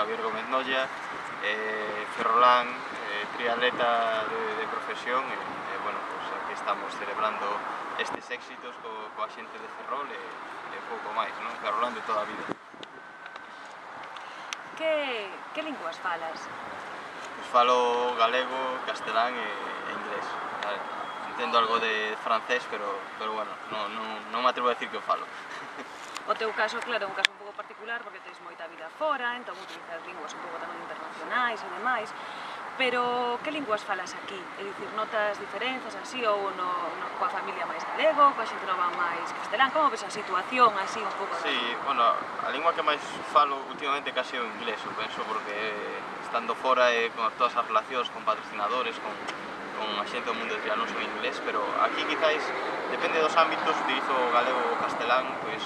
Javier Gómez Nolla, ferrolán, triatleta de profesión, bueno, pues aquí estamos celebrando estes éxitos coa xente de Ferrol e pouco máis, non? Ferrolán de toda a vida. Que linguas falas? Pues falo galego, castelán e inglés. Entendo algo de francés, pero bueno, non me atrevo a decir que o falo. O teu caso, claro, é un caso un pouco particular porque tens moita vida fora, entón utilizas linguas un pouco tamén internacionais e demais, pero que linguas falas aquí? É dicir, notas diferenzas así ou coa familia máis galego, coa xente nova máis castelán? Como ves a situación así un pouco? Sí, bueno, a lingua que máis falo últimamente case é o inglés, eu penso, porque estando fora e con todas as relacións con patrocinadores, con a xente do mundo do triatlón son inglés, pero aquí quizáis, depende dos ámbitos, utilizo o galego ou o castelán, pois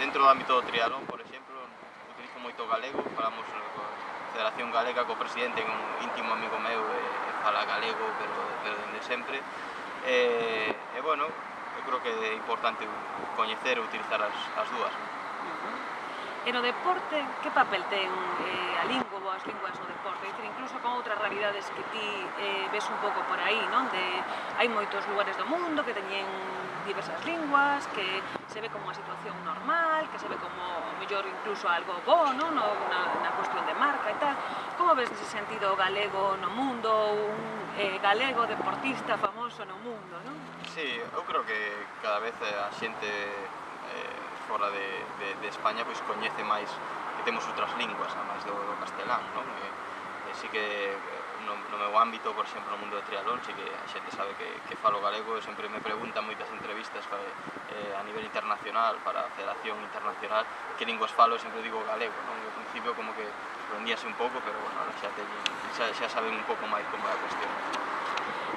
dentro do ámbito do triatlón, por exemplo, utilizo moito o galego, falamos coa Federación Galega, co presidente, que é un íntimo amigo meu, fala galego, pero dende sempre, e bueno, eu creo que é importante coñecer e utilizar as dúas. E no deporte, que papel ten a lingua ou as linguas no deporte? É dicir, incluso con outras realidades que ti ves un pouco por aí, non? Hai moitos lugares do mundo que teñen diversas linguas, que se ve como unha situación normal, que se ve como, mellor, incluso algo bo, non? Na cuestión de marca e tal. Como ves nese sentido o galego no mundo, un galego deportista famoso no mundo, non? Sí, eu creo que cada vez a xente fora de España pois coñece máis que temos outras linguas, a máis do castelán, non? E sí que no meu ámbito, por exemplo, no mundo do triatlón, sí que a xente sabe que falo galego, e sempre me preguntan moitas entrevistas a nivel internacional, para a Federación Internacional, que linguas falo, e sempre digo galego, non? E ao principio como que sorprendíase un pouco, pero bueno, xa saben un pouco máis como é a cuestión.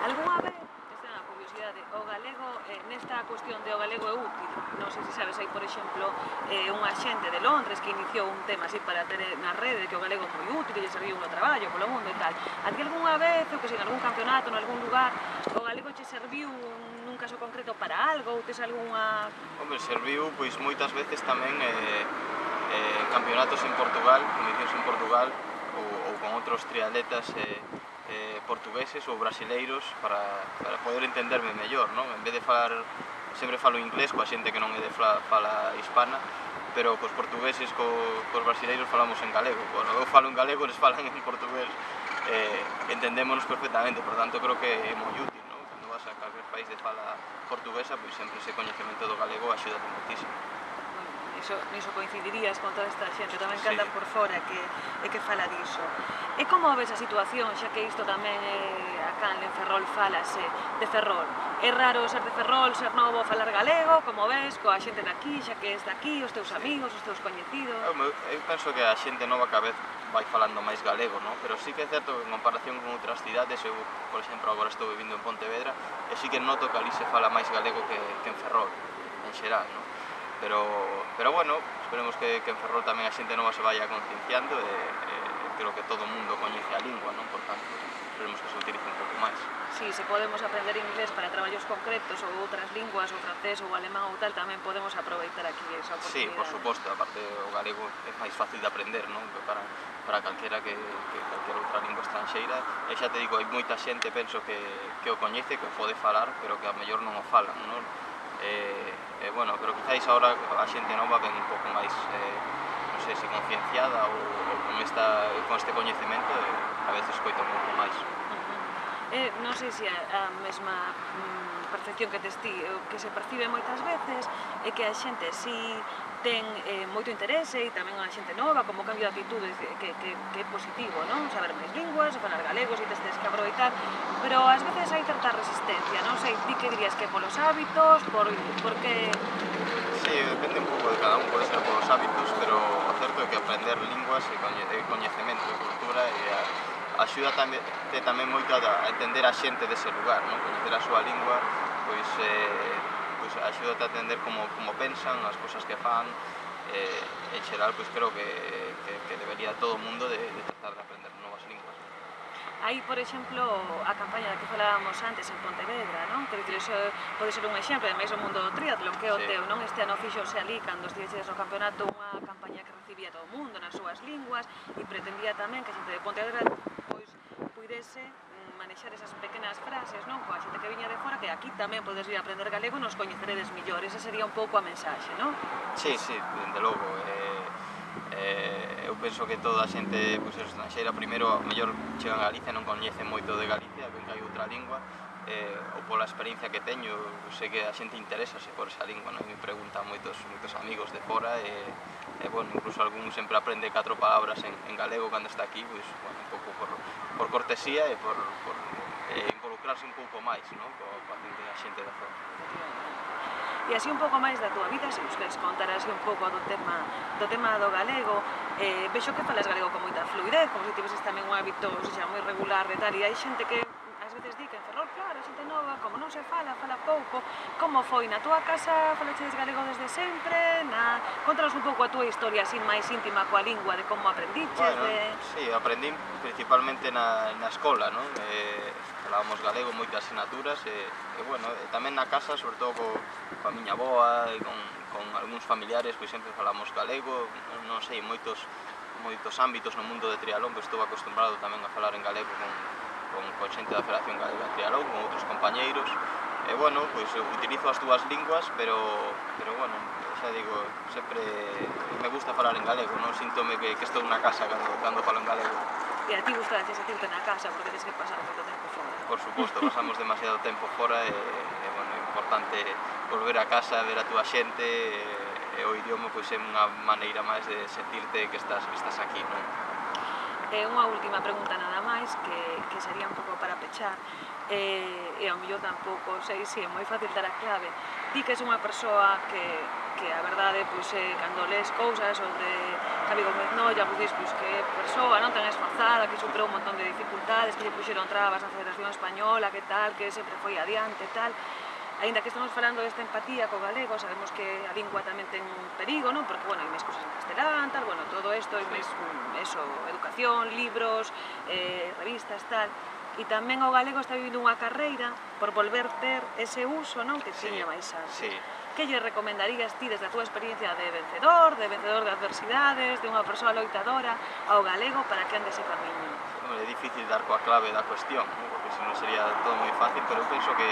Algúna vez, esta é unha curiosidade, o galego, nesta cuestión de o galego é útil? Non sei se sabes, hai, por exemplo, unha xente de Londres que iniciou un tema así para ter na rede de que o galego é moi útil e lle serviu no traballo, polo mundo e tal. A ti algunha vez, ou que sei, en algún campeonato, en algún lugar, o galego che serviu nun caso concreto para algo, ou tes algunha... Hombre, serviu pois moitas veces tamén en campeonatos en Portugal, competicións en Portugal, ou con outros triatletas portugueses ou brasileiros para poder entenderme mellor, non? En vez de falar, sempre falo inglés coa xente que non é de fala hispana, pero cos portugueses, cos brasileiros falamos en galego. Bueno, eu falo en galego, eles falan en portugués, entendémonos perfectamente, por tanto creo que é moi útil, non? Cando vas a calquer país de fala portuguesa, pois sempre ese coñecemento do galego axuda moitísimo. Niso coincidirías con toda esta xente tamén que anda por fora e que fala diso. E como ves a situación, xa que isto tamén acá en Ferrol falase de Ferrol? É raro ser de Ferrol, ser novo, falar galego, como ves, coa xente daqui, xa que és daqui, os teus amigos, os teus coñecidos? Eu penso que a xente nova cada vez vai falando máis galego, non? Pero sí que é certo que en comparación con outras cidades, eu, por exemplo, agora estou vivindo en Pontevedra, e sí que noto que ali se fala máis galego que en Ferrol, en xeral, non? Pero bueno, esperemos que en Ferrol tamén a xente nova se vaya concienciando e creo que todo o mundo coñece a lingua, non? Por tanto, esperemos que se utilice un pouco máis. Sí, se podemos aprender inglés para traballos concretos ou outras linguas, ou francés ou alemán ou tal, tamén podemos aproveitar aquí esa oportunidade. Sí, por suposto, aparte o galego é máis fácil de aprender, non? Para calquera que calquera outra lingua estranxeira, e xa te digo, hai moita xente, penso, que o coñece, que o pode falar, pero que a mellor non o falan, non? Bueno, pero quizáis agora a xente nova ven un pouco máis, non sei se concienciada ou con este coñecemento, a veces coita un pouco máis. Non sei se a mesma percepción que tes ti, o que se percibe moitas veces é que a xente si ten moito interese, e tamén a xente nova, como cambio de actitude, que é positivo, non? Saber máis linguas, falar galego, si tes que aproveitar, pero ás veces hai certa resistencia, non sei, ti que dirías que polos hábitos, por que... Sí, depende un pouco de cada un, pode ser polos hábitos, pero o certo é que aprender linguas e coñecemento de cultura axuda tamén moito a entender a xente dese lugar, non? Coñecer a súa lingua, pois axuda a entender como pensan, as cousas que fan, en xeral, pois creo que debería todo o mundo de tratar de aprender novas linguas. Hai, por exemplo, a campaña da que falábamos antes en Pontevedra, non? Que dicir, pode ser un exemplo, ademais o mundo do triatlón, que é o teu, non? Este ano fixose ali, cando estiveches no campeonato, unha campaña que escribía todo o mundo nas súas linguas e pretendía tamén que a xente de Pontevedra pois puidese manexar esas pequenas frases, non? Coa xente que viña de fora, que aquí tamén podes ir a aprender galego e nos coñeceredes millor. Esa sería un pouco a mensaxe, non? Sí, sí, dende logo. Eu penso que toda a xente estranxeira, primeiro, mellor chegan a Galicia e non coñecen moito de Galicia, ven que hai outra lingua, ou pola experiencia que teño, sei que a xente interésase por esa lingua, non? Me preguntan moitos amigos de fora, bueno, incluso algún sempre aprende 4 palabras en galego cando está aquí, pois, bueno, un pouco por cortesía e por involucrarse un pouco máis, non? Coa xente da zona. E así un pouco máis da túa vida, se nos queres contar así un pouco do tema do galego, vexo que falas galego con moita fluidez, como se tiveses tamén un hábito xa moi regular de tal, e hai xente que ás veces di que en Ferrol, claro, xente nova, como non se fala pouco. Como foi na túa casa, falaches galego desde sempre? Contanos un pouco a túa historia así máis íntima coa lingua, de como aprendiches, Bueno, sí, aprendí principalmente na escola, non? Falábamos galego, moitas asignaturas, bueno, tamén na casa, sobre todo coa miña avoa e con algúns familiares, pois sempre falamos galego, non sei, moitos ámbitos no mundo de triatlón, pois estou acostumbrado tamén a falar en galego con xente da Federación Galega de Triatlón, con outros compañeiros, e bueno, pois utilizo as dúas linguas, pero bueno, xa digo, sempre me gusta falar en galego, non síntome que estou na casa cando falo en galego. E a ti gustache sentirte na casa porque tens que pasar moito tempo fora. Por suposto, pasamos demasiado tempo fora e bueno, é importante volver a casa, ver a túa xente, e o idioma pois é unha maneira máis de sentirte que estás aquí, non? Unha última pregunta nada máis, que sería un pouco para pechar, e ao mellor tampouco sei se é moi fácil dar a clave. Ti que és unha persoa que a verdade, pois, cando lees cousas sobre Javi Gómez Noia, pois, pois, que persoa non tan esforzada, que superou un montón de dificultades, que lle puxeron trabas na Federación Española, que tal, que sempre foi adiante, tal. Aínda que estamos falando desta empatía co galego, sabemos que a lingua tamén ten un perigo, non? Porque, bueno, hai máis cousas en castelán, tal, bueno, todo isto, hai máis, educación, libros, revistas, tal. E tamén o galego está vivindo unha carreira por volver ter ese uso, non? Que tiña máis antes. Sí. Que lle recomendarías ti desde a túa experiencia de vencedor de adversidades, de unha persoa loitadora, ao galego para que ande ese camiño? É difícil dar coa clave da cuestión, non? Porque senón sería todo moi fácil, pero eu penso que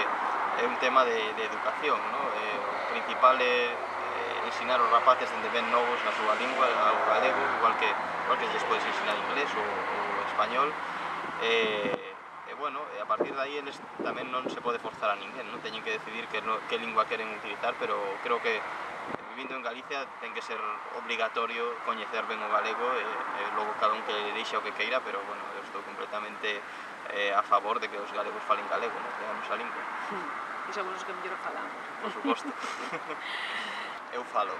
é un tema de educación, non? O principal é ensinar os rapaces dende ben novos na súa lingua, ao galego, igual que lles podes ensinar inglés ou español, bueno, a partir de aí eles tamén non se pode forzar a ninguén, non teñen que decidir que lingua queren utilizar, pero creo que vivindo en Galicia ten que ser obligatorio coñecer ben o galego e logo cada un que deixa o que queira, pero bueno, eu estou completamente a favor de que os galegos falen galego, non? Que é a nosa lingua. E somos os que mellor falamos. Por suposto. Eu falo